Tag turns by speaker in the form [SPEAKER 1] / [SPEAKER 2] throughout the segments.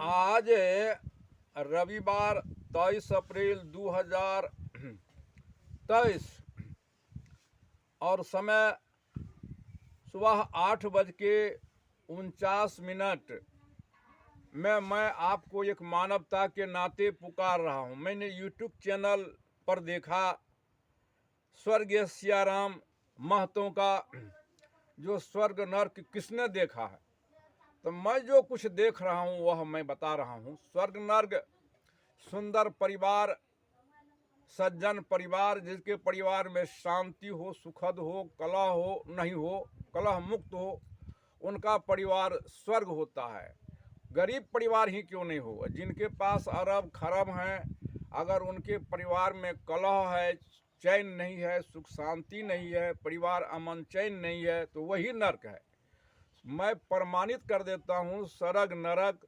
[SPEAKER 1] आज रविवार 23 अप्रैल 2023 और समय सुबह 8:49 में मैं आपको एक मानवता के नाते पुकार रहा हूं। मैंने यूट्यूब चैनल पर देखा स्वर्गीय सियाराम महतो का जो स्वर्ग नर्क किसने देखा है, तो मैं जो कुछ देख रहा हूँ वह मैं बता रहा हूँ। स्वर्ग नर्क सुंदर परिवार, सज्जन परिवार, जिसके परिवार में शांति हो, सुखद हो, कलह हो नहीं हो, कलह मुक्त हो, उनका परिवार स्वर्ग होता है। गरीब परिवार ही क्यों नहीं हो, जिनके पास अरब खरब हैं, अगर उनके परिवार में कलह है, चैन नहीं है, सुख शांति नहीं है, परिवार अमन चैन नहीं है, तो वही नर्क है। मैं प्रमाणित कर देता हूँ, स्वर्ग नरक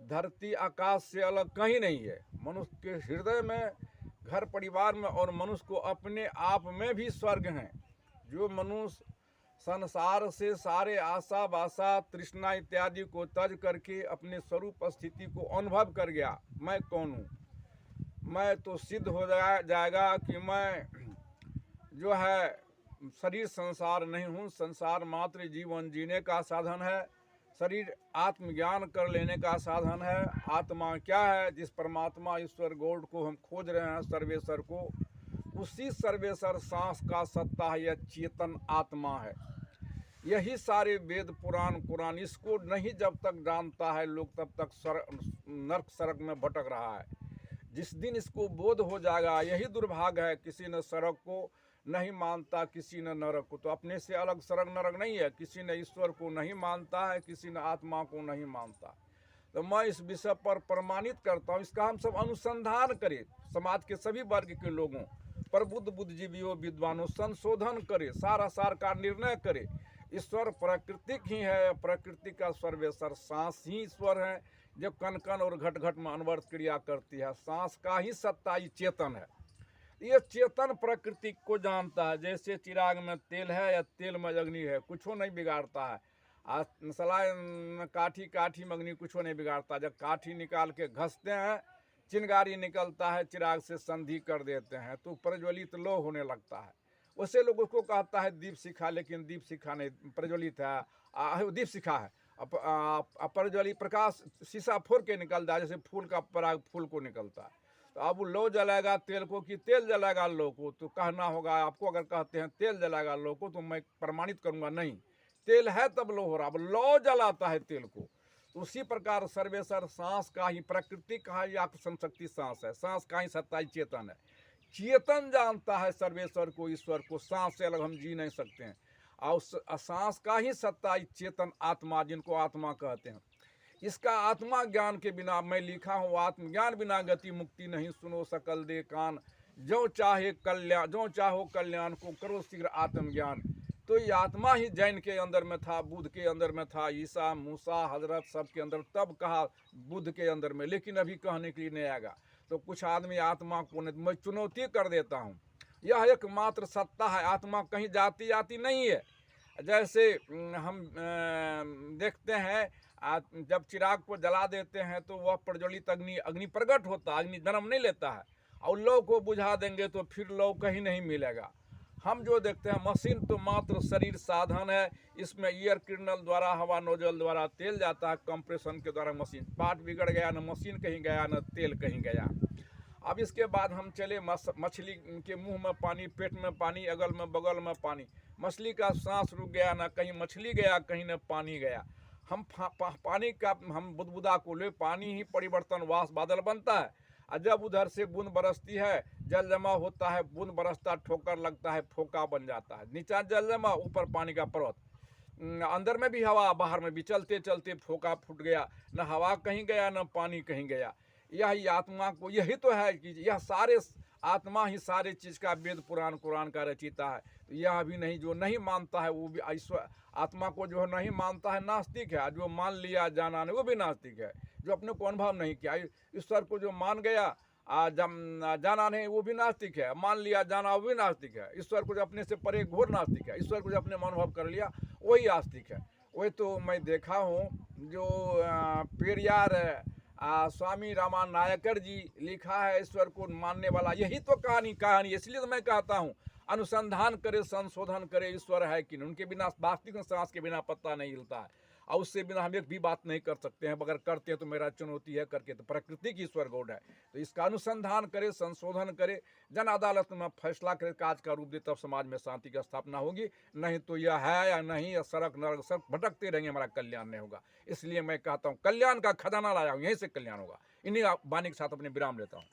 [SPEAKER 1] धरती आकाश से अलग कहीं नहीं है। मनुष्य के हृदय में, घर परिवार में और मनुष्य को अपने आप में भी स्वर्ग हैं। जो मनुष्य संसार से सारे आशा वासा तृष्णा इत्यादि को त्याग करके अपने स्वरूप स्थिति को अनुभव कर गया, मैं कौन हूँ, मैं तो सिद्ध हो जाएगा कि मैं जो है शरीर संसार नहीं हूँ। संसार मात्र जीवन जीने का साधन है, शरीर आत्मज्ञान कर लेने का साधन है। आत्मा क्या है? जिस परमात्मा ईश्वर गॉड को हम खोज रहे हैं, सर्वेश्वर को, उसी सर्वेश्वर सांस का सत्ता है, यह चेतन आत्मा है। यही सारे वेद पुराण कुरान, इसको नहीं जब तक जानता है लोग, तब तक नर्क सड़क में भटक रहा है। जिस दिन इसको बोध हो जाएगा, यही दुर्भाग्य है, किसी ने सड़क को नहीं मानता, किसी ने नरक को। तो अपने से अलग स्वर्ग नरक नहीं है। किसी ने ईश्वर को नहीं मानता है, किसी ने आत्मा को नहीं मानता। तो मैं इस विषय पर प्रमाणित करता हूँ, इसका हम सब अनुसंधान करें, समाज के सभी वर्ग के लोगों, प्रबुद्ध बुद्धिजीवियों विद्वानों संशोधन करें, सारा सार का निर्णय करें। ईश्वर प्राकृतिक ही है, प्रकृति का सर्वेश्वर सांस ही ईश्वर है, जो कण कण और घट घट में अनवर्त क्रिया करती है। सांस का ही सत्ता ही चेतन है। ये चेतन प्रकृति को जानता है। जैसे चिराग में तेल है या तेल में अग्नि है, कुछ नहीं बिगाड़ता है। सलाह काठी काठी में अग्नि कुछ नहीं बिगाड़ता। जब काठी निकाल के घसते हैं, चिंगारी निकलता है, चिराग से संधि कर देते हैं तो प्रज्वलित लो होने लगता है। वैसे लोगों को कहता है दीप शिखा, लेकिन दीप शिखा नहीं, प्रज्वलित है, दीप शिखा है। प्रज्वलित प्रकाश शीशा फोड़ के निकलता है, जैसे फूल का पराग फूल को निकलता है। तो अब लो जलाएगा तेल को कि तेल जलाएगा लो को, तो कहना होगा आपको। अगर कहते हैं तेल जलाएगा लो को, तो मैं प्रमाणित करूंगा नहीं, तेल है तब लो हो रहा। अब लो जलाता है तेल को। तो उसी प्रकार सर्वेश्वर सांस का ही, प्रकृति का ही आकर्षण शक्ति सांस है, सांस का ही सत्ता ही चेतन है। चेतन जानता है सर्वेश्वर को, ईश्वर को। सांस से अलग हम जी नहीं सकते हैं। और सांस का ही सत्ता ही चेतन आत्मा, जिनको आत्मा कहते हैं। इसका आत्मा ज्ञान के बिना, मैं लिखा हूँ, आत्मज्ञान बिना गति मुक्ति नहीं, सुनो सकल दे कान, जो चाहे कल्याण, जो चाहो कल्याण को करो शीघ्र आत्मज्ञान। तो ये आत्मा ही जैन के अंदर में था, बुद्ध के अंदर में था, ईसा मूसा हजरत सब के अंदर, तब कहा बुद्ध के अंदर में, लेकिन अभी कहने के लिए नहीं आएगा। तो कुछ आदमी आत्मा को नहीं, मैं चुनौती कर देता हूँ, यह एकमात्र सत्ता है। आत्मा कहीं जाती आती नहीं है। जैसे हम देखते हैं, जब चिराग को जला देते हैं तो वह प्रज्वलित अग्नि प्रकट होता है, अग्नि जन्म नहीं लेता है। और लौ को बुझा देंगे तो फिर लौ कहीं नहीं मिलेगा। हम जो देखते हैं, मशीन तो मात्र शरीर साधन है। इसमें एयर किरणल द्वारा, हवा नोजल द्वारा तेल जाता है, कंप्रेशन के द्वारा मशीन। पार्ट बिगड़ गया, न मशीन कहीं गया, न तेल कहीं गया। अब इसके बाद हम चले, मछली के मुंह में पानी, पेट में पानी, अगल में बगल में पानी। मछली का सांस रुक गया, ना कहीं मछली गया, कहीं न पानी गया। हम पानी का, हम बुदबुदा को ले, पानी ही परिवर्तन वास बादल बनता है। और जब उधर से बूंद बरसती है, जल जमा होता है, बूंद बरसता, ठोकर लगता है, फोका बन जाता है। नीचा जल जमा, ऊपर पानी का पर्वत, अंदर में भी हवा, बाहर में भी, चलते चलते फोका फूट गया, न हवा कहीं गया, न पानी कहीं गया। यही आत्मा को, यही तो है कि यह सारे आत्मा ही सारे चीज़ का वेद पुराण कुरान का रचिता है। तो यह भी नहीं, जो नहीं मानता है वो भी ईश्वर आत्मा को जो नहीं मानता है नास्तिक है। जो मान लिया जाना नहीं, वो भी नास्तिक है। जो अपने को अनुभव नहीं किया, ईश्वर को जो मान गया जाना नहीं, वो भी नास्तिक है। मान लिया जाना, वो भी नास्तिक है। ईश्वर को जो अपने से परे घोर नास्तिक है। ईश्वर को जो अपने अनुभव कर लिया, वही आस्तिक है। वही तो मैं देखा हूँ, जो पेरियार स्वामी रामा नायकर जी लिखा है, ईश्वर को मानने वाला यही तो कहानी। इसलिए तो मैं कहता हूँ, अनुसंधान करे, संशोधन करे, ईश्वर है कि नहीं। उनके बिना, वास्तविक सांस के बिना पत्ता नहीं हिलता है, और उससे बिना हम एक भी बात नहीं कर सकते हैं। अगर करते हैं तो मेरा चुनौती है, करके तो प्रकृति की ईश्वर गॉड है। तो इसका अनुसंधान करे, संशोधन करे, जन अदालत में फैसला करे, काज का रूप दे, तब समाज में शांति की स्थापना होगी। नहीं तो यह है या नहीं, या सड़क नरक सड़क भटकते रहेंगे, हमारा कल्याण नहीं होगा। इसलिए मैं कहता हूँ, कल्याण का खजाना लाया हूँ, यहीं से कल्याण होगा। इन्हीं वाणी के साथ अपने विराम लेता हूँ।